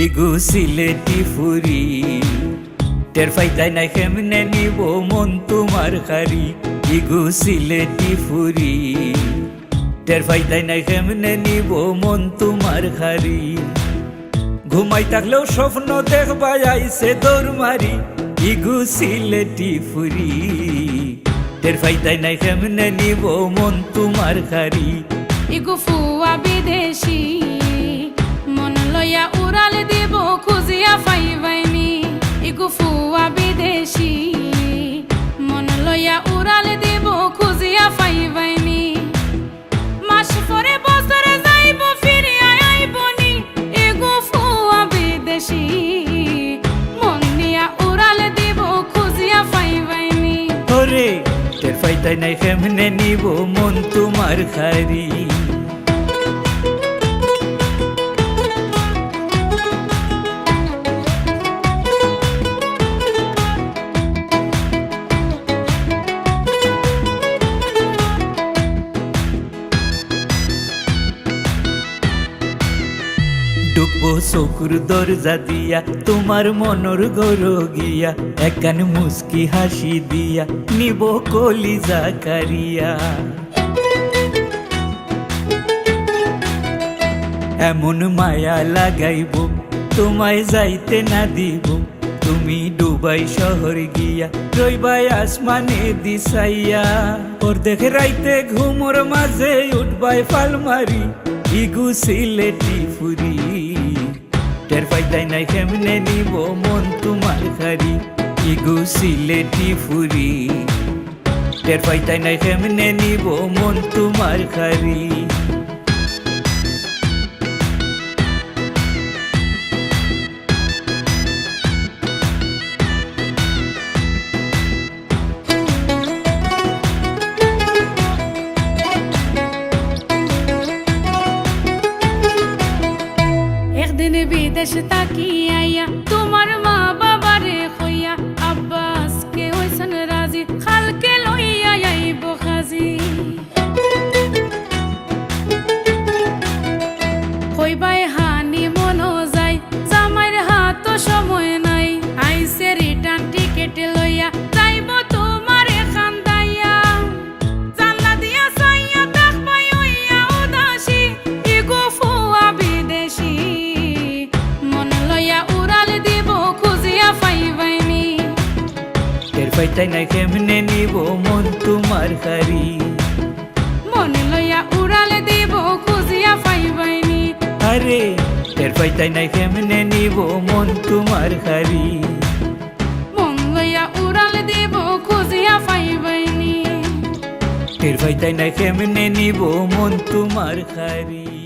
ইগু সিলেটি ফুরি টের ফাইতাই নাই কেমনে নিব মন তোমার খারি ইগু সিলেটি ফুরি টের ফাইতাই নাই কেমনে নিব মন তোমার খারি ঘুমাই থাকলেও স্বপ্ন দেখবা আইছে দৌড় মারি ইগু সিলেটি ফুরি টের ফাইতাই নাই কেমনে নিব মন তোমার খারি ইগু ফুয়া বিদেশি মন লইয়া উড়াল দিব খুঁজিয়া পাইবাইনি ইগু ফুয়া বিদেশি মন লইয়া উড়াল দিব খুঁজিয়া পাইবাইনি মাস পরে বছরে যাইব ফিরিয়া আইবনি ইগু ফুয়া বিদেশি মন নিয়া উড়াল দিব খুঁজিয়া পাইবাইনি ওরে টের ফাইতাই নাই কেমনে নিব মন তোমার খারি ডুববো চকুর দরজা দিয়া তোমার মনর ঘর গিয়া একখান মুস্কি হাসি দিয়া নিব কলিজা কারিয়া এমন মায়া লাগাইব তোমায় যাইতে না দিব তুমি দুবাই শহর গিয়া রইবাই আসমানে দিশাইয়া ওর দেখে রাইতে ঘুমোর মাঝে উঠবাই ফাল মারি ইগু সিলেটি ফুরি টের ফাইতাই নাই কেমনে নিব মন তোমার খারি ইগু সিলেটি ফুরি টের ফাইতাই নাই কেমনে নিব মন তোমার খারি একদিন বিদেশ তাকি আইয়া তোমার মা বাবারে কইয়া আব্বাসকে হইছেন রাজি খালকে লইয়া আইব খাজি কইবাই হানি মনো যাই জামাইর হাত সময় নাই আইসে রিটার্ন টিকেট লইয়া যাইব তোমার এখান দাইয়া জানলা দিয়া সাইয়া দেখবাই হইয়া উদাসী ইগো ফুয়া বিদেশি টের ফাইতাই নাই কেমনে নিব মন তোমার খারি মন লইয়া উড়াল দিব খুঁজিয়া পাইবাইনি আরে টের ফাইতাই নাই কেমনে নিব মন তোমার খারি মন লইয়া উড়াল দিব খুঁজিয়া পাইবাইনি টের ফাইতাই নাই কেমনে নিব মন তোমার খারি।